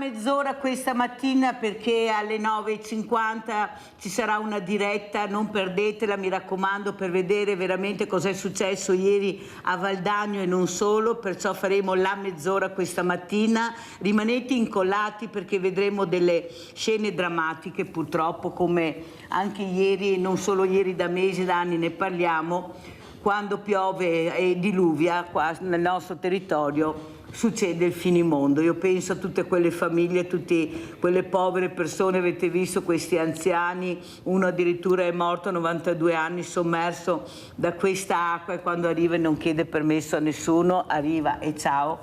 mezz'ora questa mattina perché alle 9:50 ci sarà una diretta, non perdetela, mi raccomando, per vedere veramente cosa è successo ieri a Valdagno e non solo, perciò faremo la mezz'ora questa mattina. Rimanete incollati perché vedremo delle scene drammatiche, purtroppo, come anche ieri, non solo ieri, da mesi, da anni ne parliamo, quando piove e diluvia qua nel nostro territorio succede il finimondo. Io penso a tutte quelle famiglie, tutte quelle povere persone, avete visto questi anziani, uno addirittura è morto a 92 anni sommerso da questa acqua, e quando arriva non chiede permesso a nessuno, arriva e ciao.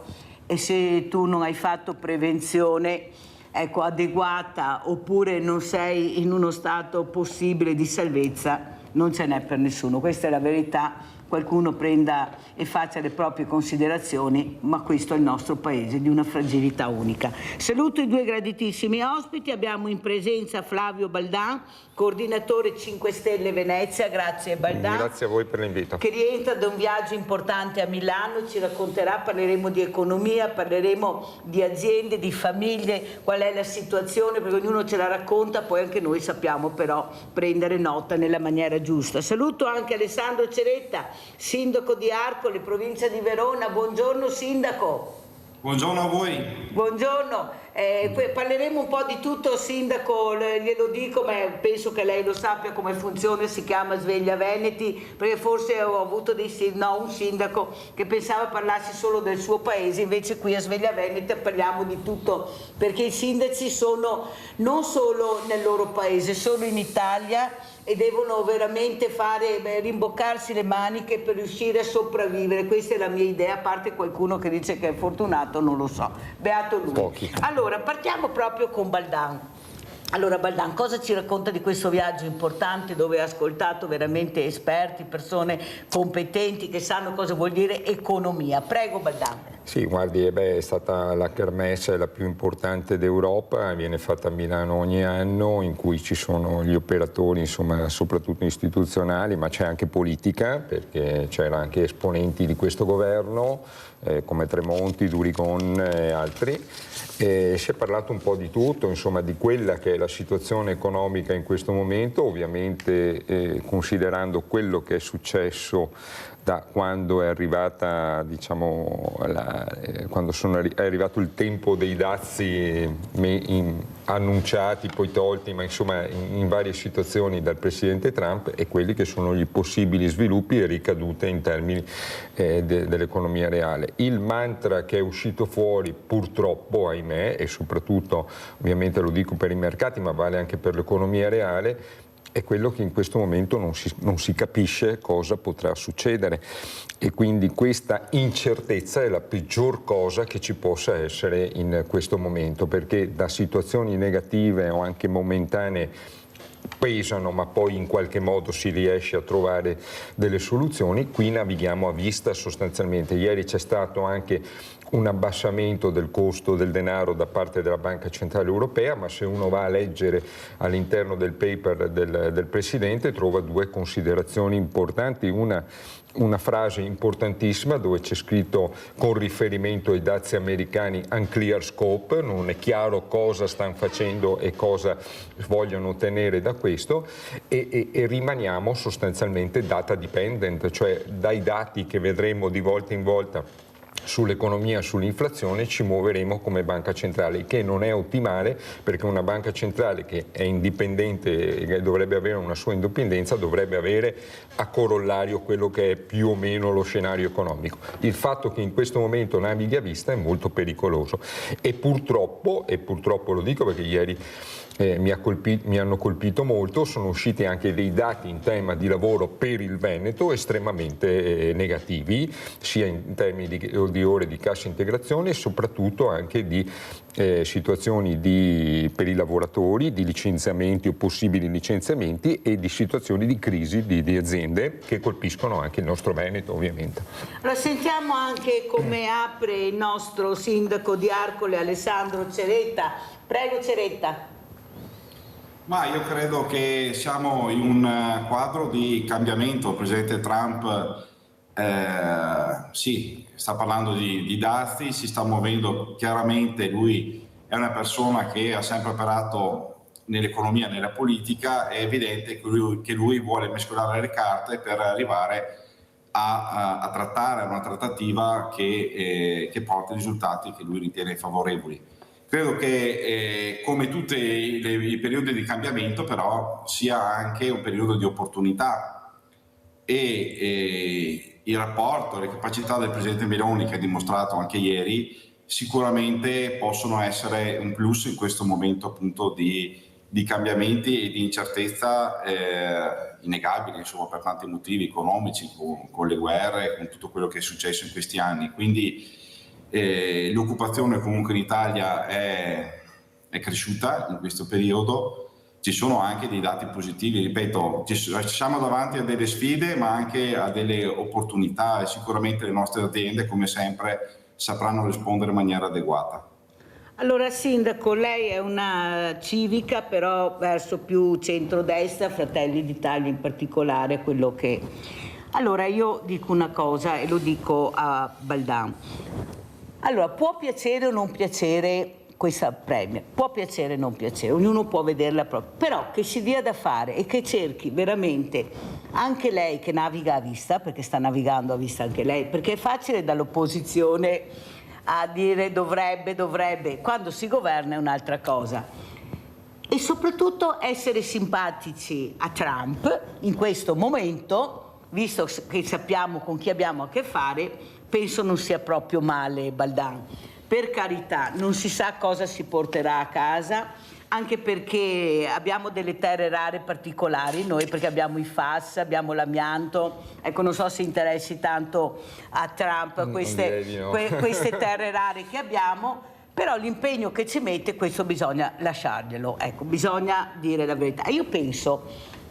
E se tu non hai fatto prevenzione, ecco, adeguata, oppure non sei in uno stato possibile di salvezza, non ce n'è per nessuno. Questa è la verità. Qualcuno prenda e faccia le proprie considerazioni, ma questo è il nostro paese di una fragilità unica. Saluto i due graditissimi ospiti. Abbiamo in presenza Flavio Baldan, coordinatore 5 Stelle Venezia. Grazie Baldan. Grazie a voi per l'invito. Che rientra da un viaggio importante a Milano, ci racconterà, parleremo di economia, parleremo di aziende, di famiglie, qual è la situazione, perché ognuno ce la racconta, poi anche noi sappiamo però prendere nota nella maniera giusta. Saluto anche Alessandro Ceretta, sindaco di Arcole, provincia di Verona. Buongiorno sindaco. Buongiorno a voi. Buongiorno, parleremo un po' di tutto, sindaco, glielo dico, ma penso che lei lo sappia come funziona, si chiama Sveglia Veneti, perché forse ho avuto un sindaco che pensava parlassi solo del suo paese, invece qui a Sveglia Veneti parliamo di tutto, perché i sindaci sono non solo nel loro paese, sono in Italia e devono veramente rimboccarsi le maniche per riuscire a sopravvivere. Questa è la mia idea, a parte qualcuno che dice che è fortunato, non lo so. Beato lui. Pochi. Allora, partiamo proprio con Baldan. Allora Baldan, cosa ci racconta di questo viaggio importante dove ha ascoltato veramente esperti, persone competenti che sanno cosa vuol dire economia? Prego Baldan. Sì, guardi, è stata la kermesse la più importante d'Europa, viene fatta a Milano ogni anno, in cui ci sono gli operatori, insomma, soprattutto istituzionali, ma c'è anche politica, perché c'erano anche esponenti di questo governo, come Tremonti, Durigon e altri. Si è parlato un po' di tutto, insomma, di quella che è la situazione economica in questo momento, ovviamente considerando quello che è successo da quando è arrivata, diciamo, quando è arrivato il tempo dei dazi annunciati, poi tolti, ma insomma in varie situazioni dal Presidente Trump, e quelli che sono gli possibili sviluppi e ricadute in termini dell'economia reale. Il mantra che è uscito fuori, purtroppo, ahimè, e soprattutto ovviamente lo dico per i mercati, ma vale anche per l'economia reale, è quello che in questo momento non si capisce cosa potrà succedere, e quindi questa incertezza è la peggior cosa che ci possa essere in questo momento, perché da situazioni negative o anche momentanee pesano, ma poi in qualche modo si riesce a trovare delle soluzioni. Qui navighiamo a vista sostanzialmente. Ieri c'è stato anche un abbassamento del costo del denaro da parte della Banca Centrale Europea, ma se uno va a leggere all'interno del paper del Presidente trova due considerazioni importanti. Una frase importantissima dove c'è scritto, con riferimento ai dazi americani, unclear scope, non è chiaro cosa stanno facendo e cosa vogliono ottenere da questo, e rimaniamo sostanzialmente data dependent, cioè dai dati che vedremo di volta in volta sull'economia, sull'inflazione, ci muoveremo come banca centrale, che non è ottimale, perché una banca centrale che è indipendente e dovrebbe avere una sua indipendenza dovrebbe avere a corollario quello che è più o meno lo scenario economico. Il fatto che in questo momento navighi a vista è molto pericoloso, e purtroppo lo dico perché ieri mi hanno colpito molto, sono usciti anche dei dati in tema di lavoro per il Veneto estremamente negativi, sia in termini di ore di cassa integrazione e soprattutto anche di situazioni per i lavoratori, di licenziamenti o possibili licenziamenti, e di situazioni di crisi di aziende che colpiscono anche il nostro Veneto, ovviamente. Allora sentiamo anche come apre il nostro sindaco di Arcole, Alessandro Ceretta. Prego Ceretta. Ma io credo che siamo in un quadro di cambiamento. Il presidente Trump sì, sta parlando di dazi, si sta muovendo chiaramente, lui è una persona che ha sempre operato nell'economia, nella politica. È evidente che lui vuole mescolare le carte per arrivare a trattare una trattativa che porti risultati che lui ritiene favorevoli. Credo che come tutti i periodi di cambiamento però sia anche un periodo di opportunità e il rapporto, le capacità del Presidente Meloni, che ha dimostrato anche ieri, sicuramente possono essere un plus in questo momento appunto di cambiamenti e di incertezza innegabili, insomma, per tanti motivi economici, con le guerre, con tutto quello che è successo in questi anni. Quindi l'occupazione comunque in Italia è cresciuta in questo periodo. Ci sono anche dei dati positivi, ripeto, ci siamo davanti a delle sfide ma anche a delle opportunità, e sicuramente le nostre aziende, come sempre, sapranno rispondere in maniera adeguata. Allora, Sindaco, lei è una civica, però verso più centrodestra, Fratelli d'Italia in particolare, quello che... Allora, io dico una cosa e lo dico a Baldan. Allora, può piacere o non piacere questa premia, può piacere o non piacere, ognuno può vederla proprio, però che si dia da fare e che cerchi veramente, anche lei che naviga a vista, perché sta navigando a vista anche lei, perché è facile dall'opposizione a dire dovrebbe, quando si governa è un'altra cosa. E soprattutto essere simpatici a Trump in questo momento, visto che sappiamo con chi abbiamo a che fare, penso non sia proprio male, Baldan. Per carità, non si sa cosa si porterà a casa, anche perché abbiamo delle terre rare particolari noi, perché abbiamo i FAS, abbiamo l'amianto. Ecco, non so se interessi tanto a Trump queste terre rare che abbiamo, però l'impegno che ci mette, questo bisogna lasciarglielo, ecco, bisogna dire la verità. Io penso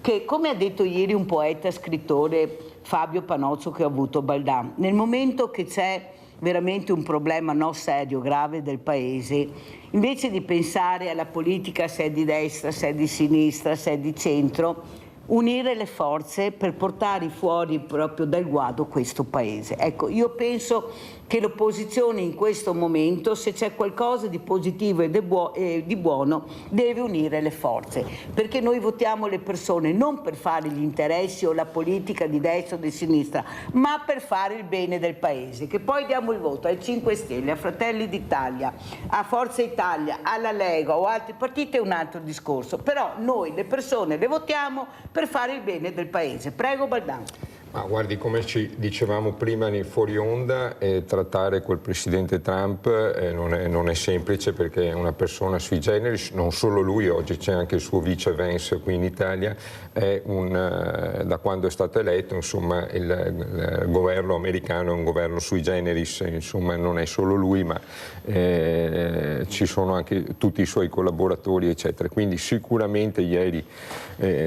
che, come ha detto ieri un poeta scrittore, Fabio Panozzo, che ho avuto, Baldan, nel momento che c'è veramente un problema serio, grave del Paese, invece di pensare alla politica se è di destra, se è di sinistra, se è di centro, unire le forze per portare fuori proprio dal guado questo Paese. Ecco, io penso che l'opposizione in questo momento, se c'è qualcosa di positivo e di buono, deve unire le forze, perché noi votiamo le persone non per fare gli interessi o la politica di destra o di sinistra, ma per fare il bene del Paese. Che poi diamo il voto ai 5 Stelle, a Fratelli d'Italia, a Forza Italia, alla Lega o altri partiti è un altro discorso, però noi le persone le votiamo per fare il bene del Paese. Prego, Baldan. Ma guardi, come ci dicevamo prima nel fuori onda, trattare col presidente Trump non è semplice, perché è una persona sui generis. Non solo lui, oggi c'è anche il suo vice Vance qui in Italia, da quando è stato eletto, insomma, il governo americano è un governo sui generis, insomma, non è solo lui, ma ci sono anche tutti i suoi collaboratori, eccetera. Quindi sicuramente ieri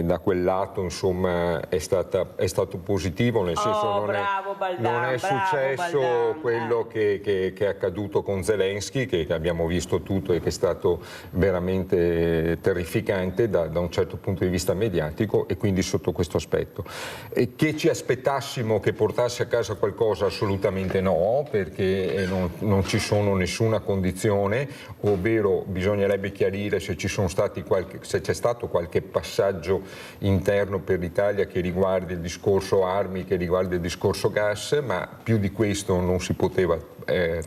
da quel lato, insomma, è stato positivo, nel senso non è successo quello che è accaduto con Zelensky, che abbiamo visto tutto e che è stato veramente terrificante da un certo punto di vista mediatico, e quindi sotto questo aspetto. E che ci aspettassimo che portasse a casa qualcosa, assolutamente no, perché non ci sono nessuna condizione, ovvero bisognerebbe chiarire se c'è stato qualche passaggio interno per l'Italia che riguarda il discorso armi, che riguarda il discorso gas, ma più di questo non si poteva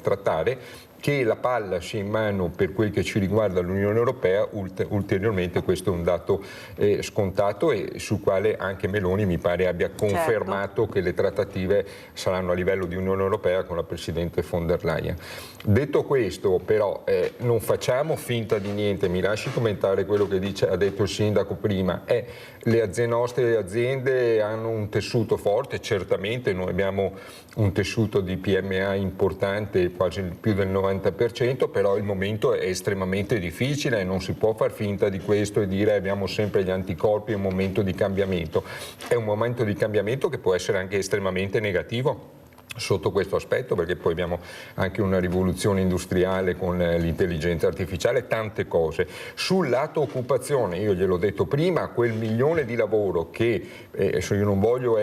trattare. Che la palla sia in mano per quel che ci riguarda l'Unione Europea, ulteriormente questo è un dato scontato, e sul quale anche Meloni mi pare abbia confermato che le trattative saranno a livello di Unione Europea con la Presidente von der Leyen. Detto questo, però, non facciamo finta di niente. Mi lasci commentare quello che ha detto il Sindaco prima. Le nostre aziende hanno un tessuto forte, certamente noi abbiamo un tessuto di PMI importante, quasi più del 90%, però il momento è estremamente difficile e non si può far finta di questo e dire abbiamo sempre gli anticorpi, è un momento di cambiamento. È un momento di cambiamento che può essere anche estremamente negativo sotto questo aspetto, perché poi abbiamo anche una rivoluzione industriale con l'intelligenza artificiale, tante cose. Sul lato occupazione, io gliel'ho detto prima, quel 1 milione di lavoro che, io non voglio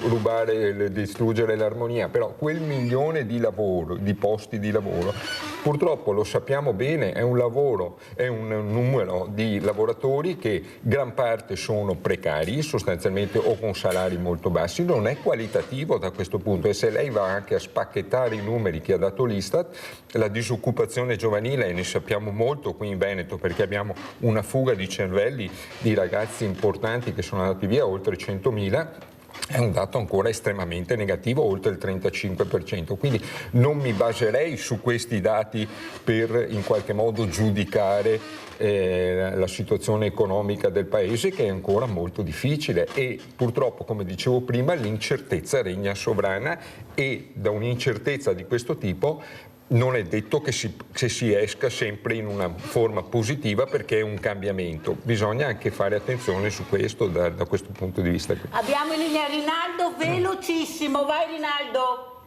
rubare, distruggere l'armonia, però quel 1 milione di posti di lavoro Purtroppo lo sappiamo bene, è un numero di lavoratori che gran parte sono precari, sostanzialmente o con salari molto bassi, non è qualitativo da questo punto, e se lei va anche a spacchettare i numeri che ha dato l'Istat, la disoccupazione giovanile, e ne sappiamo molto qui in Veneto perché abbiamo una fuga di cervelli di ragazzi importanti che sono andati via, oltre 100.000, è un dato ancora estremamente negativo, oltre il 35%, quindi non mi baserei su questi dati per in qualche modo giudicare la situazione economica del paese, che è ancora molto difficile, e purtroppo, come dicevo prima, l'incertezza regna sovrana, e da un'incertezza di questo tipo non è detto che si esca sempre in una forma positiva, perché è un cambiamento. Bisogna anche fare attenzione su questo da questo punto di vista. Abbiamo in linea Rinaldo, velocissimo, vai Rinaldo.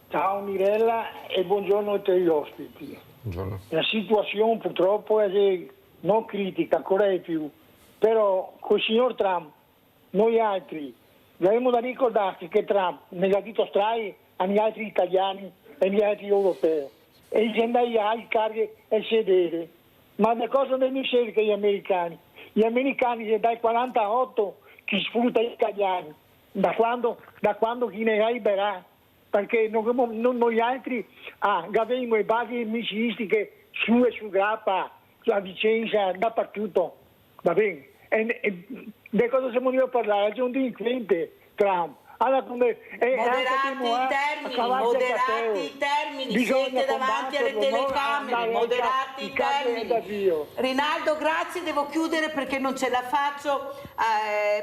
Ciao Mirella e buongiorno a tutti gli ospiti. Buongiorno. La situazione purtroppo è non critica, ancora di più, però col signor Trump noi altri dobbiamo da ricordarci che Trump nella dito strai agli altri italiani e agli altri europei, e gli andai ai carri e il sedere. Ma le cose non mi cercano gli americani dal 48 che sfrutta gli italiani, da quando chi ne liberà, perché noi altri abbiamo le basi missilistiche su e su grappa, a Vicenza, dappertutto, va bene? E di cosa siamo io a parlare? C'è un delinquente Trump. Allora, moderati i termini, siete davanti alle telecamere, moderati i termini. Rinaldo, grazie, devo chiudere perché non ce la faccio,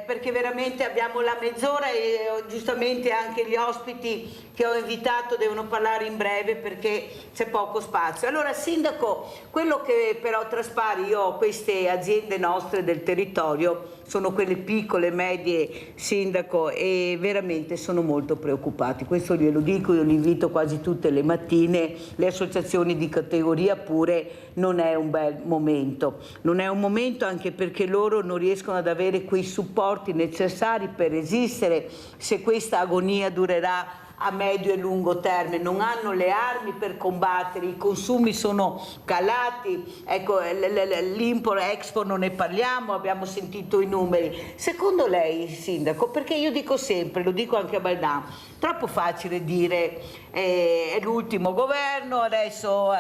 perché veramente abbiamo la mezz'ora e giustamente anche gli ospiti che ho invitato devono parlare in breve perché c'è poco spazio. Allora, Sindaco, quello che però traspare, io ho queste aziende nostre del territorio, sono quelle piccole, medie, Sindaco, e veramente sono molto preoccupati. Questo glielo dico, io li invito quasi tutte le mattine, le associazioni di categoria pure, non è un bel momento. Non è un momento anche perché loro non riescono ad avere quei supporti necessari per resistere se questa agonia durerà a medio e lungo termine, non hanno le armi per combattere, i consumi sono calati, ecco, l'import-export non ne parliamo, abbiamo sentito i numeri. Secondo lei, Sindaco, perché io dico sempre, lo dico anche a Baldan, troppo facile dire è l'ultimo governo, adesso,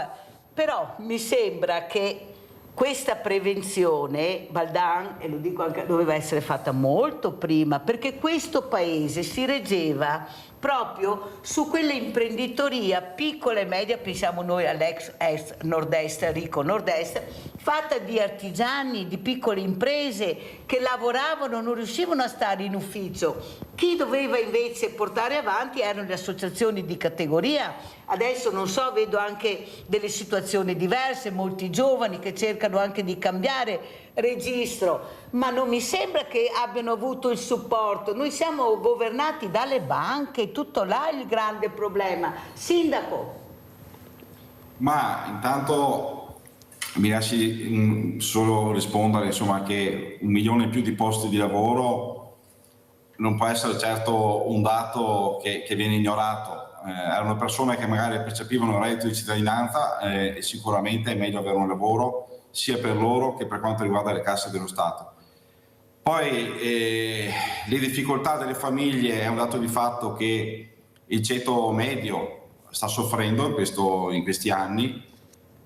però mi sembra che questa prevenzione, Baldan, e lo dico anche, doveva essere fatta molto prima, perché questo paese si reggeva proprio su quell'imprenditoria piccola e media, pensiamo noi all'ex nord-est, ricco nord-est, fatta di artigiani, di piccole imprese che lavoravano, non riuscivano a stare in ufficio. Chi doveva invece portare avanti erano le associazioni di categoria. Adesso non so, vedo anche delle situazioni diverse, molti giovani che cercano anche di cambiare registro, ma non mi sembra che abbiano avuto il supporto. Noi siamo governati dalle banche, tutto là il grande problema. Sindaco. Ma intanto mi lasci solo rispondere, insomma, che 1 milione in più di posti di lavoro non può essere certo un dato che viene ignorato. Erano persone che magari percepivano il reddito di cittadinanza, e sicuramente è meglio avere un lavoro sia per loro che per quanto riguarda le casse dello Stato. Poi le difficoltà delle famiglie è un dato di fatto che il ceto medio sta soffrendo in questi anni.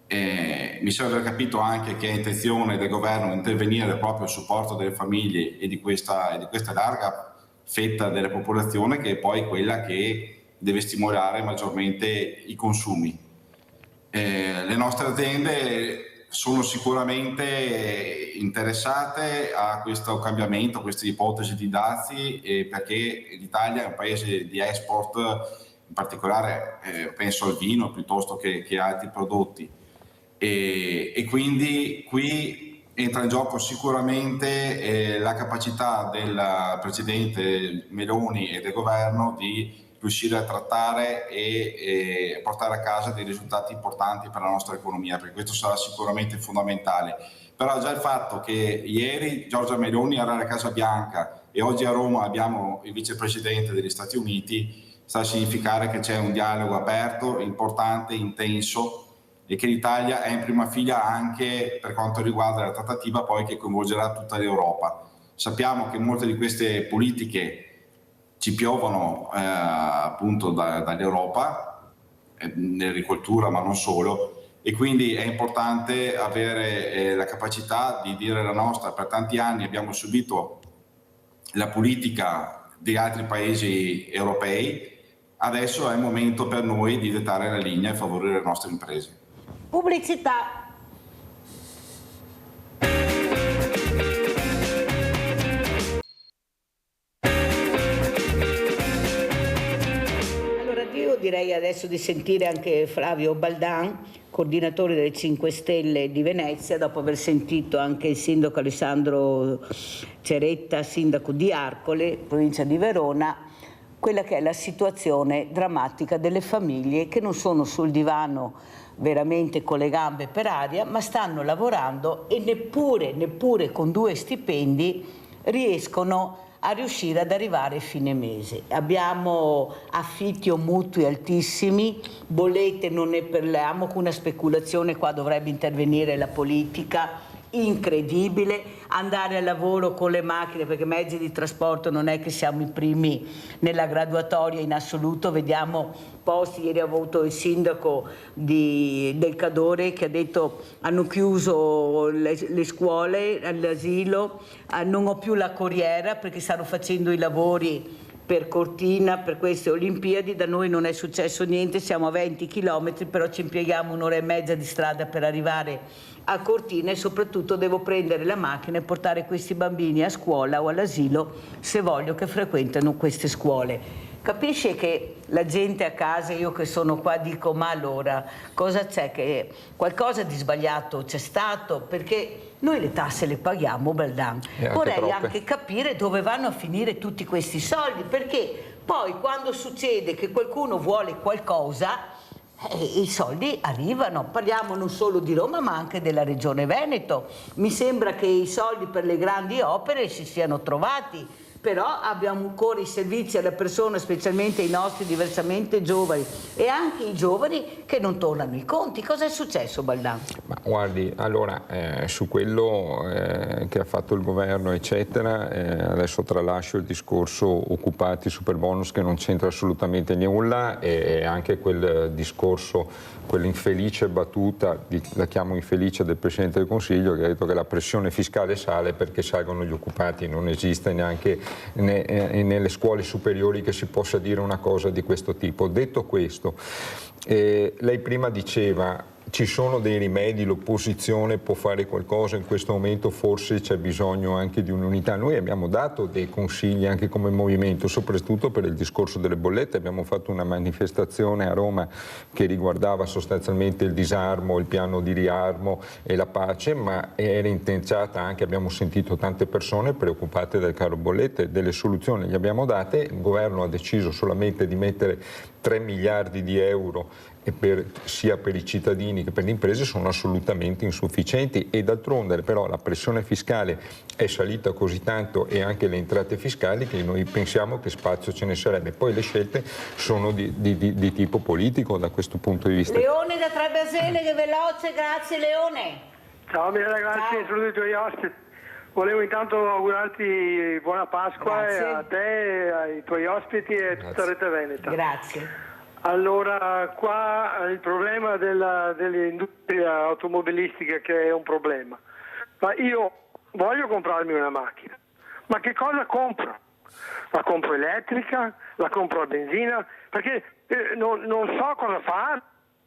Mi sembra aver capito anche che è intenzione del governo intervenire proprio a supporto delle famiglie e di questa larga fetta della popolazione, che è poi quella che deve stimolare maggiormente i consumi. Le nostre aziende sono sicuramente interessate a questo cambiamento, a queste ipotesi di dazi, perché l'Italia è un paese di export, in particolare penso al vino piuttosto che altri prodotti, e quindi qui entra in gioco sicuramente la capacità del Presidente Meloni e del Governo di riuscire a trattare e portare a casa dei risultati importanti per la nostra economia, perché questo sarà sicuramente fondamentale. Però già il fatto che ieri Giorgia Meloni era alla Casa Bianca e oggi a Roma abbiamo il vicepresidente degli Stati Uniti sta a significare che c'è un dialogo aperto, importante, intenso, e che l'Italia è in prima fila anche per quanto riguarda la trattativa poi che coinvolgerà tutta l'Europa. Sappiamo che molte di queste politiche ci piovono appunto dall'Europa, nell'agricoltura ma non solo, e quindi è importante avere la capacità di dire la nostra. Per tanti anni abbiamo subito la politica di altri paesi europei, adesso è il momento per noi di dettare la linea e favorire le nostre imprese. Pubblicità. Io direi adesso di sentire anche Flavio Baldan, coordinatore delle 5 Stelle di Venezia, dopo aver sentito anche il sindaco Alessandro Ceretta, sindaco di Arcole, provincia di Verona, quella che è la situazione drammatica delle famiglie che non sono sul divano veramente con le gambe per aria, ma stanno lavorando e neppure con 2 stipendi riescono a riuscire ad arrivare a fine mese. Abbiamo affitti o mutui altissimi, bollette non ne parliamo, con una speculazione qua dovrebbe intervenire la politica, incredibile, andare al lavoro con le macchine, perché mezzi di trasporto non è che siamo i primi nella graduatoria in assoluto, vediamo posti. Ieri ho avuto il sindaco del Cadore che ha detto hanno chiuso le scuole, l'asilo, non ho più la corriera perché stanno facendo i lavori per Cortina, per queste Olimpiadi. Da noi non è successo niente, siamo a 20 km, però ci impieghiamo 1 ora e mezza di strada per arrivare a Cortina, e soprattutto devo prendere la macchina e portare questi bambini a scuola o all'asilo se voglio che frequentano queste scuole. Capisce che la gente a casa, io che sono qua dico ma allora cosa c'è, che qualcosa di sbagliato c'è stato, perché noi le tasse le paghiamo, Baldan. Vorrei anche capire dove vanno a finire tutti questi soldi, perché poi quando succede che qualcuno vuole qualcosa i soldi arrivano. Parliamo non solo di Roma ma anche della Regione Veneto. Mi sembra che i soldi per le grandi opere si siano trovati, però abbiamo ancora i servizi alla persona, specialmente i nostri diversamente giovani e anche i giovani che non tornano i conti. Cosa è successo, Baldan? Ma guardi, allora su quello che ha fatto il governo eccetera, adesso tralascio il discorso occupati, superbonus, che non c'entra assolutamente nulla, e anche quel discorso, quell'infelice battuta, la chiamo infelice, del Presidente del Consiglio, che ha detto che la pressione fiscale sale perché salgono gli occupati. Non esiste neanche nelle scuole superiori che si possa dire una cosa di questo tipo. Detto questo, lei prima diceva ci sono dei rimedi, l'opposizione può fare qualcosa, in questo momento forse c'è bisogno anche di un'unità. Noi abbiamo dato dei consigli anche come movimento, soprattutto per il discorso delle bollette. Abbiamo fatto una manifestazione a Roma che riguardava sostanzialmente il disarmo, il piano di riarmo e la pace, ma era intrecciata anche, abbiamo sentito tante persone preoccupate del caro bollette. Delle soluzioni le abbiamo date, il governo ha deciso solamente di mettere 3 miliardi di euro e sia per i cittadini che per le imprese sono assolutamente insufficienti, e d'altronde però la pressione fiscale è salita così tanto e anche le entrate fiscali che noi pensiamo che spazio ce ne sarebbe. Poi le scelte sono di tipo politico da questo punto di vista. Leone da Trebbiasene, che veloce, grazie Leone. Ciao Mirella, grazie, saluto i tuoi ospiti. Volevo intanto augurarti buona Pasqua a te, ai tuoi ospiti e a tutta Rete Veneta. Grazie. Allora, qua il problema dell'industria automobilistica, che è un problema. Ma io voglio comprarmi una macchina, ma che cosa compro? La compro elettrica? La compro a benzina? Perché non so cosa fare.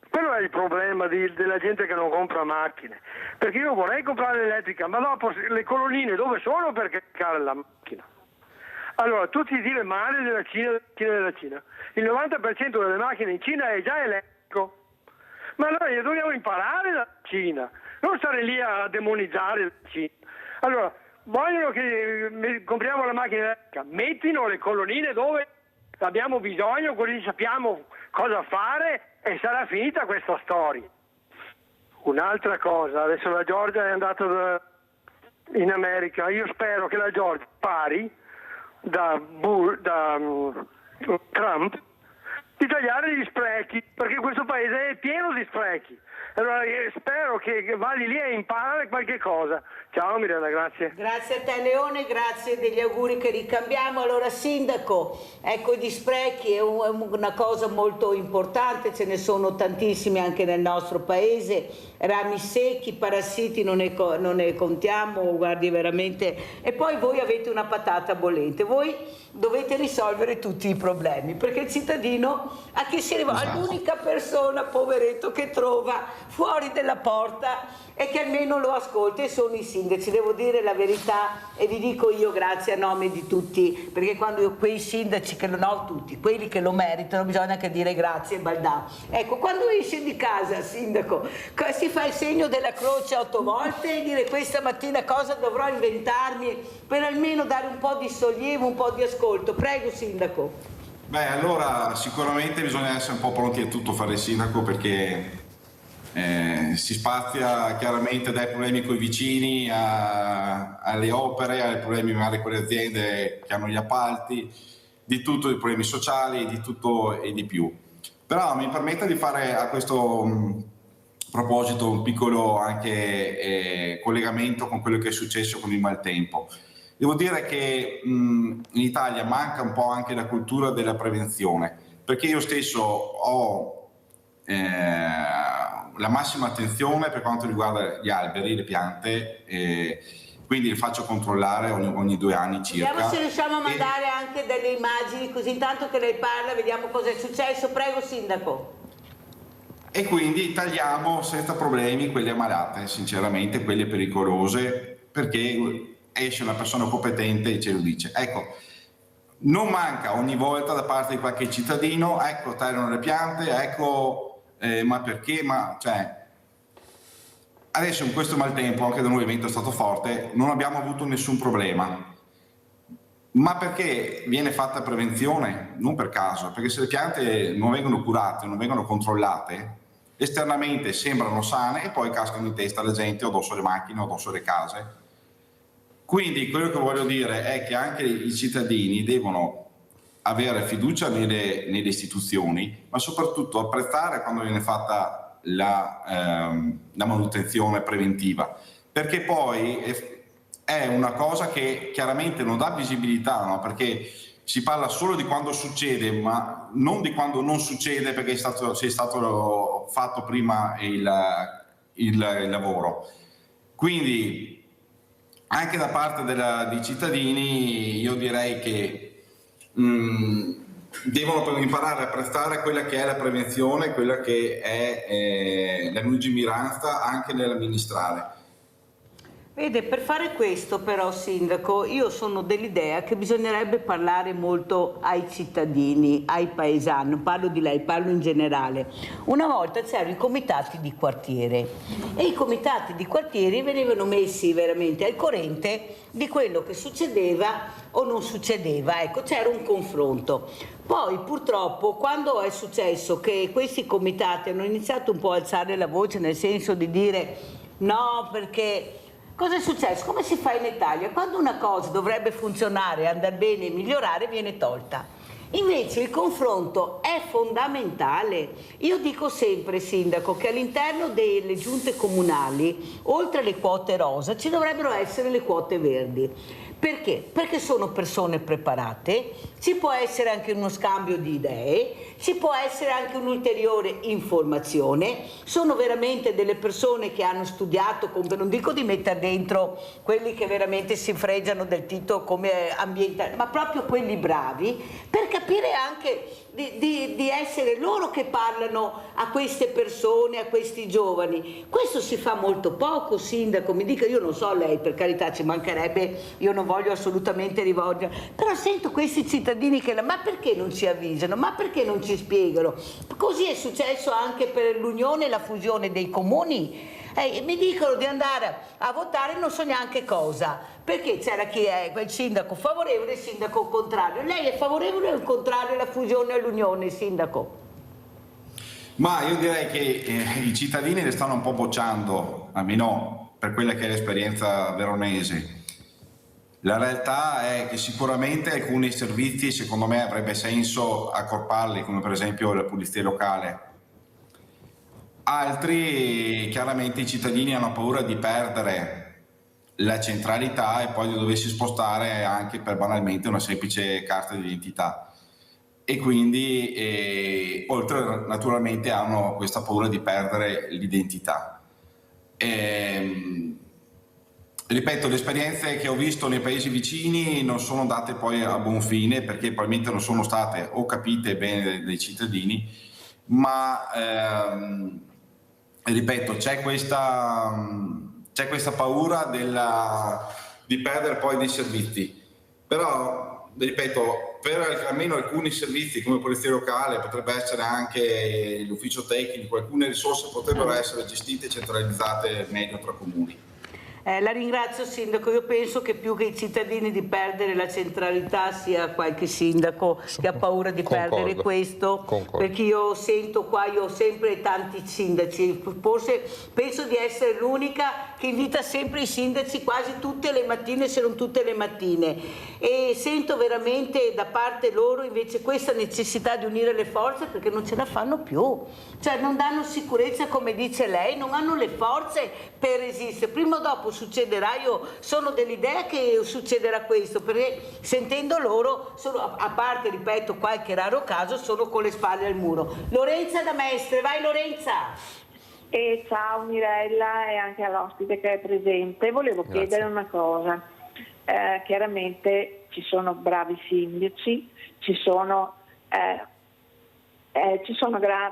Quello è il problema della gente che non compra macchine. Perché io vorrei comprare l'elettrica, ma dopo le colonnine dove sono per caricare la macchina? Allora, tutti dire male della Cina. Il 90% delle macchine in Cina è già elettrico. Ma noi dobbiamo imparare dalla Cina, non stare lì a demonizzare la Cina. Allora, vogliono che compriamo la macchina elettrica, mettino le colonnine dove abbiamo bisogno, così sappiamo cosa fare e sarà finita questa storia. Un'altra cosa, adesso la Georgia è andata in America, io spero che la Georgia pari da Trump di tagliare gli sprechi, perché questo paese è pieno di sprechi. Allora spero che vali lì e imparare qualche cosa. Ciao Mirella, grazie. Grazie a te Leone, grazie degli auguri che ricambiamo. Allora Sindaco, ecco, gli sprechi è una cosa molto importante, ce ne sono tantissimi anche nel nostro paese, rami secchi, parassiti non ne contiamo, guardi veramente. E poi voi avete una patata bollente, voi dovete risolvere tutti i problemi, perché il cittadino a chi si rivolge? Esatto. All'unica persona, poveretto, che trova fuori della porta e che almeno lo ascolta e sono i sindaci. Devo dire la verità e vi dico io grazie a nome di tutti, perché quando quei sindaci che non ho tutti, quelli che lo meritano, bisogna anche dire grazie Baldà. Ecco, quando esce di casa Sindaco si fa il segno della croce 8 volte e dire questa mattina cosa dovrò inventarmi per almeno dare un po' di sollievo, un po' di ascolto. Prego Sindaco. Beh, allora sicuramente bisogna essere un po' pronti a tutto fare il sindaco, perché si spazia chiaramente dai problemi con i vicini alle opere, ai problemi magari con le aziende che hanno gli appalti, di tutto, i problemi sociali, di tutto e di più. Però mi permetta di fare a questo proposito un piccolo anche collegamento con quello che è successo con il maltempo. Devo dire che in Italia manca un po' anche la cultura della prevenzione, perché io stesso ho la massima attenzione per quanto riguarda gli alberi, le piante, quindi li faccio controllare ogni 2 anni circa. Vediamo se riusciamo a mandare anche delle immagini, così intanto che lei parla vediamo cosa è successo. Prego Sindaco. E quindi tagliamo senza problemi quelle ammalate, sinceramente, quelle pericolose, perché esce una persona competente e ce lo dice. Ecco, non manca ogni volta da parte di qualche cittadino, ecco, tagliano le piante, ecco, ma perché? Ma cioè, adesso in questo maltempo, anche da noi il vento è stato forte, non abbiamo avuto nessun problema. Ma perché viene fatta prevenzione? Non per caso, perché se le piante non vengono curate, non vengono controllate, esternamente sembrano sane e poi cascano in testa alla gente o addosso alle macchine o addosso alle case. Quindi quello che voglio dire è che anche i cittadini devono avere fiducia nelle istituzioni, ma soprattutto apprezzare quando viene fatta la manutenzione preventiva, perché poi è una cosa che chiaramente non dà visibilità, no? Perché si parla solo di quando succede, ma non di quando non succede, perché è stato fatto prima il lavoro. Quindi anche da parte dei cittadini io direi che devono imparare a apprezzare quella che è la prevenzione, quella che è la lungimiranza anche nell'amministrare. Vede, per fare questo però Sindaco, io sono dell'idea che bisognerebbe parlare molto ai cittadini, ai paesani, non parlo di lei, parlo in generale. Una volta c'erano i comitati di quartiere e i comitati di quartiere venivano messi veramente al corrente di quello che succedeva o non succedeva, ecco, c'era un confronto. Poi purtroppo quando è successo che questi comitati hanno iniziato un po' a alzare la voce, nel senso di dire no perché... Cosa è successo? Come si fa in Italia? Quando una cosa dovrebbe funzionare, andare bene e migliorare, viene tolta. Invece il confronto è fondamentale. Io dico sempre, Sindaco, che all'interno delle giunte comunali, oltre alle quote rosa, ci dovrebbero essere le quote verdi. Perché? Perché sono persone preparate, ci può essere anche uno scambio di idee, ci può essere anche un'ulteriore informazione, sono veramente delle persone che hanno studiato, non dico di mettere dentro quelli che veramente si fregiano del titolo come ambientale, ma proprio quelli bravi, per capire anche di essere loro che parlano a queste persone, a questi giovani. Questo si fa molto poco, Sindaco, mi dica, io non so lei, per carità, ci mancherebbe, io non voglio assolutamente rivolgere, però sento questi cittadini che ma perché non ci avvisano, ma perché non ci spiegano? Così è successo anche per l'unione e la fusione dei comuni. Mi dicono di andare a votare non so neanche cosa, perché c'era chi è quel sindaco favorevole e il sindaco contrario. Lei è favorevole o contrario alla fusione e all'unione, Sindaco? Ma io direi che i cittadini le stanno un po' bocciando, almeno per quella che è l'esperienza veronese. La realtà è che sicuramente alcuni servizi, secondo me, avrebbe senso accorparli, come per esempio la pulizia locale. Altri, chiaramente, i cittadini hanno paura di perdere la centralità e poi di doversi spostare anche per banalmente una semplice carta di identità. E quindi, oltre naturalmente, hanno questa paura di perdere l'identità. Ripeto, le esperienze che ho visto nei paesi vicini non sono andate poi a buon fine, perché probabilmente non sono state o capite bene dai cittadini, ma ripeto, c'è questa paura di perdere poi dei servizi. Però, ripeto, per almeno alcuni servizi come polizia locale, potrebbe essere anche l'ufficio tecnico, alcune risorse potrebbero essere gestite e centralizzate meglio tra comuni. La ringrazio Sindaco, io penso che più che i cittadini di perdere la centralità sia qualche sindaco che ha paura di perdere questo, perché io sento qua, io ho sempre tanti sindaci, forse penso di essere l'unica che invita sempre i sindaci quasi tutte le mattine, se non tutte le mattine, e sento veramente da parte loro invece questa necessità di unire le forze, perché non ce la fanno più, cioè non danno sicurezza, come dice lei, non hanno le forze per resistere, prima o dopo succederà. Io sono dell'idea che succederà questo, perché sentendo loro, a parte, ripeto, qualche raro caso, sono con le spalle al muro. Lorenza da Mestre, vai Lorenza! Ciao Mirella e anche all'ospite che è presente. Volevo chiedere una cosa. Chiaramente ci sono bravi sindaci, ci sono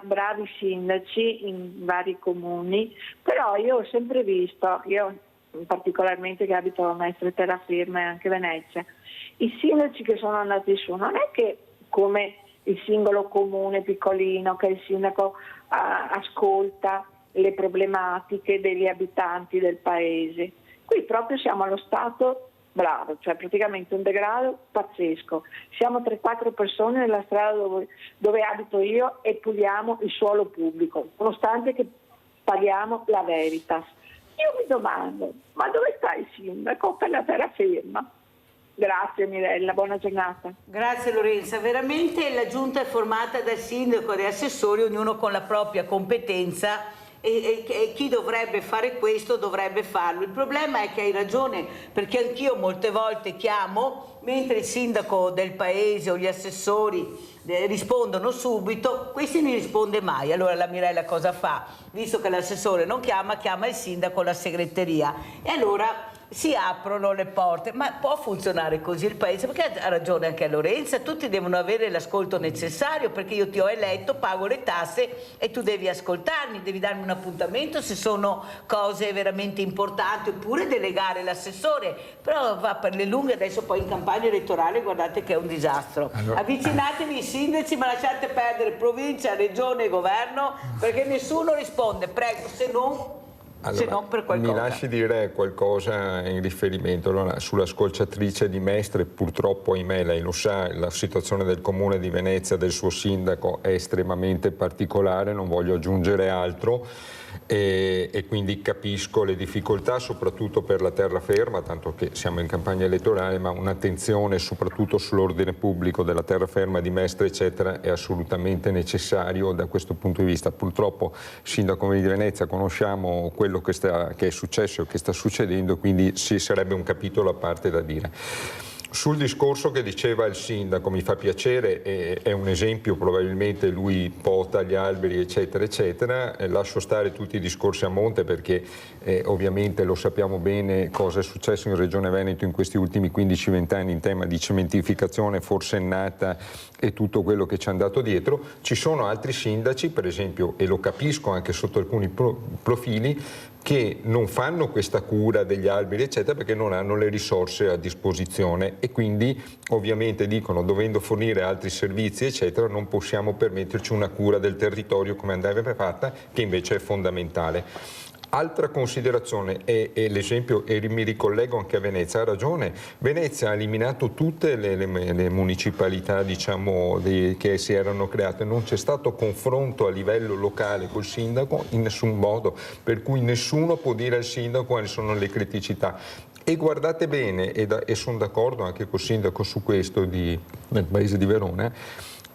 bravi sindaci in vari comuni, però io ho sempre visto, io particolarmente che abito a Mestre Terraferma e anche Venezia, i sindaci che sono andati su non è che come il singolo comune piccolino, che il sindaco ascolta le problematiche degli abitanti del paese. Qui proprio siamo allo stato bravo, cioè praticamente un degrado pazzesco. Siamo 3-4 persone nella strada dove abito io e puliamo il suolo pubblico, nonostante che paghiamo la Veritas. Io mi domando, ma dove sta il sindaco per la terraferma? Grazie Mirella, buona giornata. Grazie Lorenza, veramente la giunta è formata dal sindaco e dagli assessori, ognuno con la propria competenza, e chi dovrebbe fare questo dovrebbe farlo. Il problema è che hai ragione, perché anch'io molte volte chiamo, mentre il sindaco del paese o gli assessori rispondono subito, questi non risponde mai. Allora la Mirella cosa fa? Visto che l'assessore non chiama, chiama il sindaco, la segreteria, e allora si aprono le porte. Ma può funzionare così il paese? Perché ha ragione anche Lorenza, tutti devono avere l'ascolto necessario, perché io ti ho eletto, pago le tasse e tu devi ascoltarmi, devi darmi un appuntamento se sono cose veramente importanti, oppure delegare l'assessore, però va per le lunghe. Adesso poi in campagna elettorale guardate che è un disastro. Allora, avvicinatevi i sindaci, ma lasciate perdere provincia, regione e governo, perché nessuno risponde, prego, se non per qualcosa. Mi lasci dire qualcosa in riferimento sulla scolciatrice di Mestre. Purtroppo, ahimè, lei lo sa, la situazione del comune di Venezia, del suo sindaco, è estremamente particolare, non voglio aggiungere altro, e quindi capisco le difficoltà soprattutto per la terraferma, tanto che siamo in campagna elettorale, ma un'attenzione soprattutto sull'ordine pubblico della terraferma di Mestre eccetera è assolutamente necessario da questo punto di vista. Purtroppo, sindaco di Venezia, conosciamo quello che è successo e che sta succedendo, quindi ci sarebbe un capitolo a parte da dire. Sul discorso che diceva il sindaco, mi fa piacere, è un esempio, probabilmente lui pota gli alberi eccetera eccetera, lascio stare tutti i discorsi a monte perché ovviamente lo sappiamo bene cosa è successo in Regione Veneto in questi ultimi 15-20 anni in tema di cementificazione forsennata e tutto quello che ci è andato dietro. Ci sono altri sindaci, per esempio, e lo capisco anche sotto alcuni profili, che non fanno questa cura degli alberi eccetera perché non hanno le risorse a disposizione e quindi ovviamente dicono, dovendo fornire altri servizi eccetera, non possiamo permetterci una cura del territorio come andrebbe fatta, che invece è fondamentale. Altra considerazione è l'esempio, e mi ricollego anche a Venezia, ha ragione, Venezia ha eliminato tutte le municipalità, diciamo, che si erano create, non c'è stato confronto a livello locale col sindaco in nessun modo, per cui nessuno può dire al sindaco quali sono le criticità. E guardate bene, e sono d'accordo anche col sindaco su questo nel paese di Verona,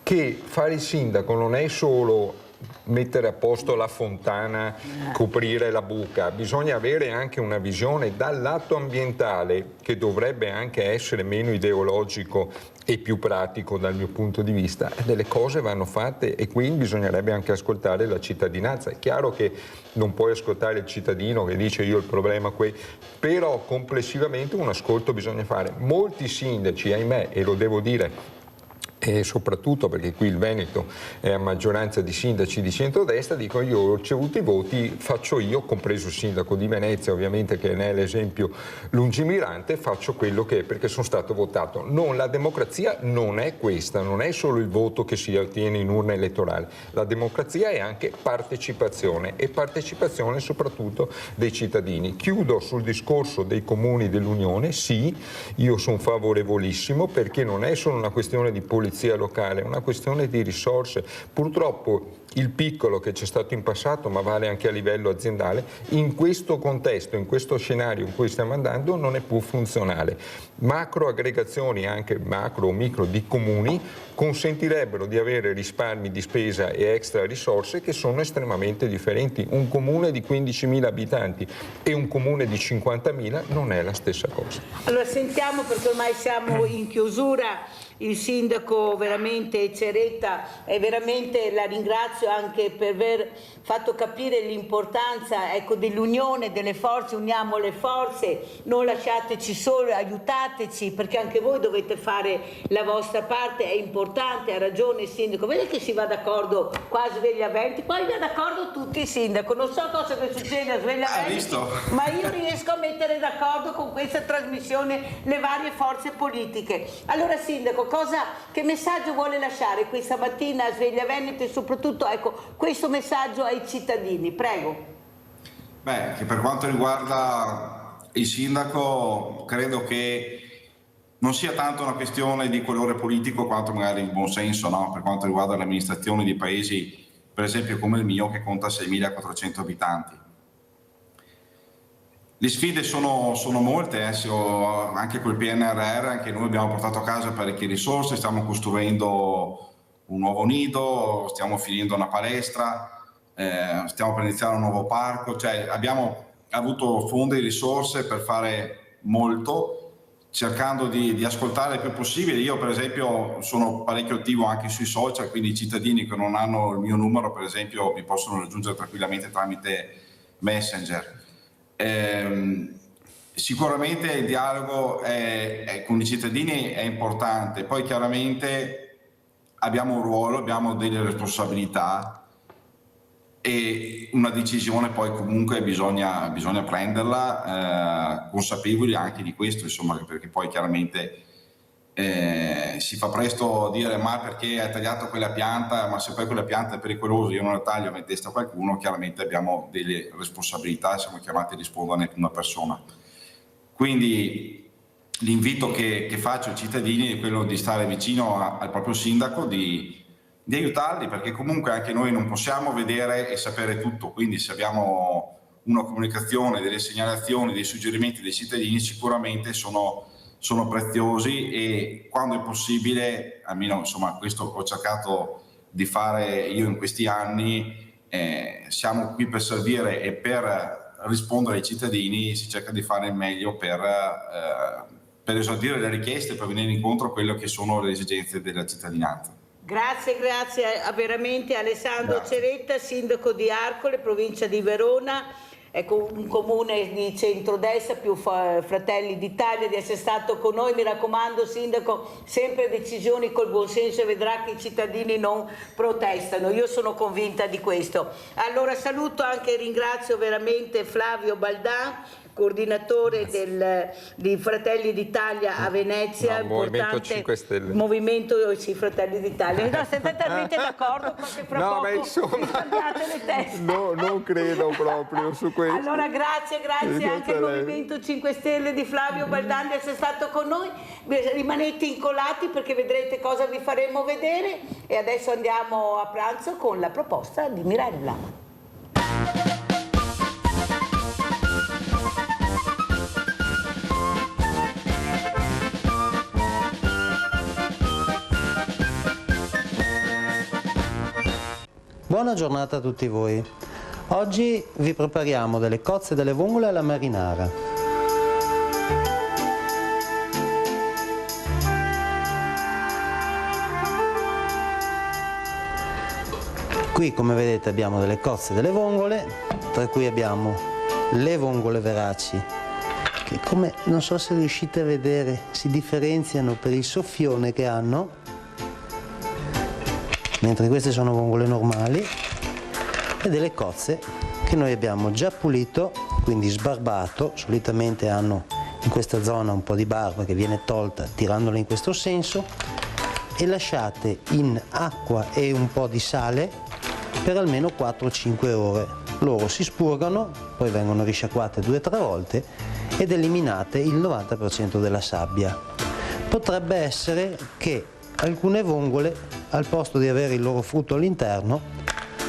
che fare il sindaco non è solo mettere a posto la fontana, coprire la buca, bisogna avere anche una visione dal lato ambientale, che dovrebbe anche essere meno ideologico e più pratico dal mio punto di vista. Delle cose vanno fatte e quindi bisognerebbe anche ascoltare la cittadinanza. È chiaro che non puoi ascoltare il cittadino che dice io il problema però complessivamente un ascolto bisogna fare. Molti sindaci, ahimè, e lo devo dire, e soprattutto perché qui il Veneto è a maggioranza di sindaci di centrodestra, dico io ho ricevuto i voti, faccio io, compreso il sindaco di Venezia ovviamente che ne è l'esempio lungimirante, faccio quello che è perché sono stato votato. La democrazia non è questa, non è solo il voto che si ottiene in urna elettorale, la democrazia è anche partecipazione e partecipazione soprattutto dei cittadini. Chiudo sul discorso dei comuni dell'Unione, sì, io sono favorevolissimo perché non è solo una questione di polizia locale, è una questione di risorse. Purtroppo il piccolo che c'è stato in passato, ma vale anche a livello aziendale, in questo contesto, in questo scenario in cui stiamo andando, non è più funzionale. Macro aggregazioni, anche macro o micro, di comuni consentirebbero di avere risparmi di spesa e extra risorse che sono estremamente differenti. Un comune di 15.000 abitanti e un comune di 50.000 non è la stessa cosa. Allora sentiamo, perché ormai siamo in chiusura, il sindaco veramente Ceretta, e veramente la ringrazio anche per aver fatto capire l'importanza, ecco, dell'unione delle forze. Uniamo le forze, non lasciateci solo, aiutateci, perché anche voi dovete fare la vostra parte, è importante, ha ragione il sindaco. Vedi che si va d'accordo qua a Sveglia Venti, poi va d'accordo tutti il sindaco, non so cosa che succede a Sveglia Venti, ma io riesco a mettere d'accordo con questa trasmissione le varie forze politiche. Allora sindaco, che messaggio vuole lasciare questa mattina a Sveglia Veneto e soprattutto, ecco, questo messaggio ai cittadini? Prego. Beh, che per quanto riguarda il sindaco, credo che non sia tanto una questione di colore politico quanto magari il buon senso, no? Per quanto riguarda le amministrazioni di paesi, per esempio come il mio, che conta 6.400 abitanti. Le sfide sono molte, anche col PNRR, anche noi abbiamo portato a casa parecchie risorse, stiamo costruendo un nuovo nido, stiamo finendo una palestra, stiamo per iniziare un nuovo parco, cioè abbiamo avuto fondi e risorse per fare molto, cercando di ascoltare il più possibile. Io per esempio sono parecchio attivo anche sui social, quindi i cittadini che non hanno il mio numero per esempio mi possono raggiungere tranquillamente tramite Messenger. Sicuramente il dialogo con i cittadini è importante, poi chiaramente abbiamo un ruolo, abbiamo delle responsabilità e una decisione poi comunque bisogna prenderla, consapevoli anche di questo, insomma, perché poi chiaramente si fa presto a dire ma perché hai tagliato quella pianta, ma se poi quella pianta è pericolosa io non la taglio, mi testa qualcuno, chiaramente abbiamo delle responsabilità, siamo chiamati a rispondere a una persona. Quindi l'invito che faccio ai cittadini è quello di stare vicino al proprio sindaco, di aiutarli, perché comunque anche noi non possiamo vedere e sapere tutto, quindi se abbiamo una comunicazione, delle segnalazioni, dei suggerimenti dei cittadini sicuramente sono preziosi, e quando è possibile, almeno insomma questo ho cercato di fare io in questi anni, siamo qui per servire e per rispondere ai cittadini, si cerca di fare il meglio per esaudire le richieste, per venire incontro a quello che sono le esigenze della cittadinanza. Grazie veramente Alessandro Ceretta, sindaco di Arcole, provincia di Verona. Ecco, un comune di centrodestra più Fratelli d'Italia, di essere stato con noi. Mi raccomando sindaco, sempre decisioni col buonsenso e vedrà che i cittadini non protestano, io sono convinta di questo. Allora saluto anche e ringrazio veramente Flavio Baldan, coordinatore di Fratelli d'Italia a Venezia, Movimento 5 Stelle. Movimento Fratelli d'Italia. No, siete talmente d'accordo che fra poco vi cambiate le teste. No, non credo proprio su questo. Allora grazie anche al Movimento 5 Stelle di Flavio Baldan di essere stato con noi. Rimanete incollati perché vedrete cosa vi faremo vedere, e adesso andiamo a pranzo con la proposta di Mirella. Buona giornata a tutti voi. Oggi vi prepariamo delle cozze delle vongole alla marinara. Qui, come vedete, abbiamo delle cozze delle vongole, tra cui abbiamo le vongole veraci, che, come non so se riuscite a vedere, si differenziano per il soffione che hanno, mentre queste sono vongole normali, e delle cozze che noi abbiamo già pulito, quindi sbarbato. Solitamente hanno in questa zona un po' di barba che viene tolta tirandola in questo senso, e lasciate in acqua e un po' di sale per almeno 4-5 ore. Loro si spurgano, poi vengono risciacquate 2-3 volte ed eliminate il 90% della sabbia. Potrebbe essere che alcune vongole, al posto di avere il loro frutto all'interno,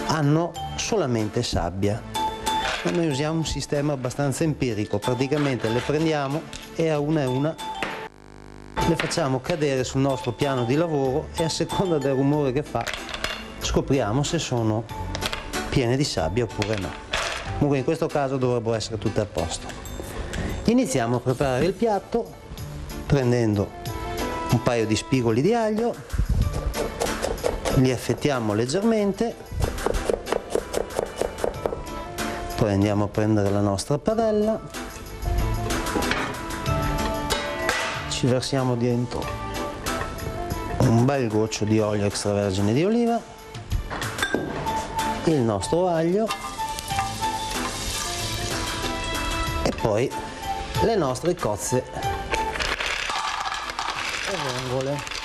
hanno solamente sabbia. Ma noi usiamo un sistema abbastanza empirico, praticamente le prendiamo e a una le facciamo cadere sul nostro piano di lavoro e a seconda del rumore che fa scopriamo se sono piene di sabbia oppure no. Comunque in questo caso dovrebbero essere tutte a posto. Iniziamo a preparare il piatto prendendo un paio di spigoli di aglio, li affettiamo leggermente, poi andiamo a prendere la nostra padella, ci versiamo dentro un bel goccio di olio extravergine di oliva, il nostro aglio e poi le nostre cozze e vongole.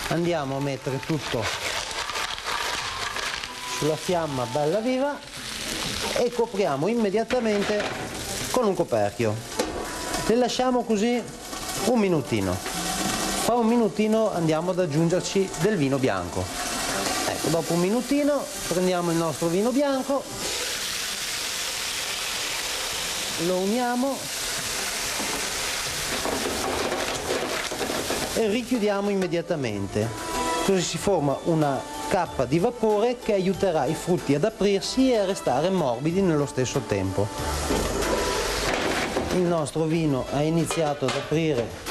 Andiamo a mettere tutto sulla fiamma bella viva e copriamo immediatamente con un coperchio. Le lasciamo così un minutino. Fra un minutino andiamo ad aggiungerci del vino bianco. Ecco, dopo un minutino prendiamo il nostro vino bianco, lo uniamo e richiudiamo immediatamente. Così si forma una cappa di vapore che aiuterà i frutti ad aprirsi e a restare morbidi nello stesso tempo. Il nostro vino ha iniziato ad aprire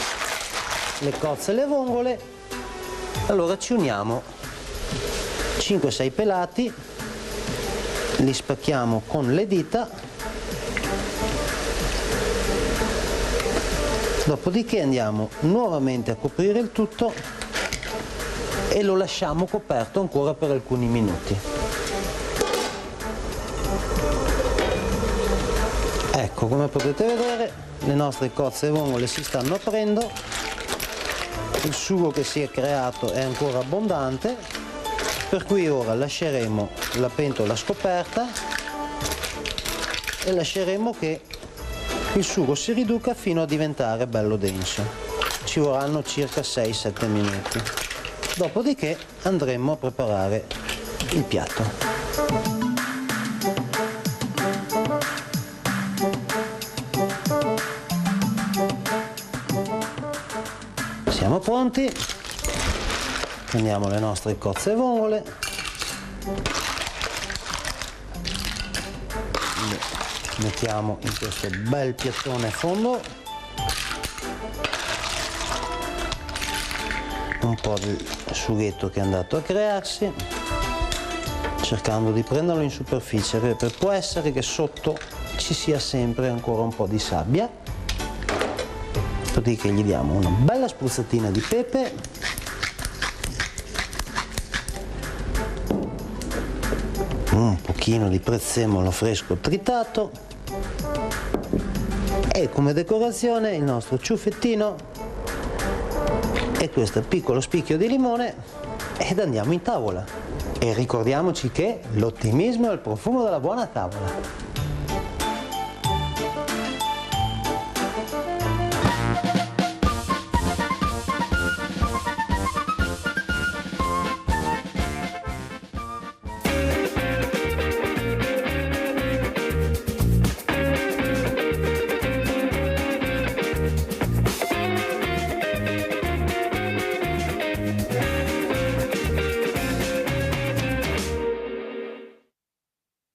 le cozze e le vongole, allora ci uniamo 5-6 pelati, li spacchiamo con le dita, dopodiché andiamo nuovamente a coprire il tutto e lo lasciamo coperto ancora per alcuni minuti. Ecco, come potete vedere, le nostre cozze e vongole si stanno aprendo, il sugo che si è creato è ancora abbondante, per cui ora lasceremo la pentola scoperta e lasceremo che il sugo si riduca fino a diventare bello denso. Ci vorranno circa 6-7 minuti. Dopodiché andremo a preparare il piatto. Siamo pronti, prendiamo le nostre cozze e vongole, le mettiamo in questo bel piattone fondo, un po' di sughetto che è andato a crearsi, cercando di prenderlo in superficie, perché può essere che sotto ci sia sempre ancora un po' di sabbia. Dopodiché gli diamo una bella spruzzatina di pepe, un pochino di prezzemolo fresco tritato e come decorazione il nostro ciuffettino e questo piccolo spicchio di limone ed andiamo in tavola. E ricordiamoci che l'ottimismo è il profumo della buona tavola.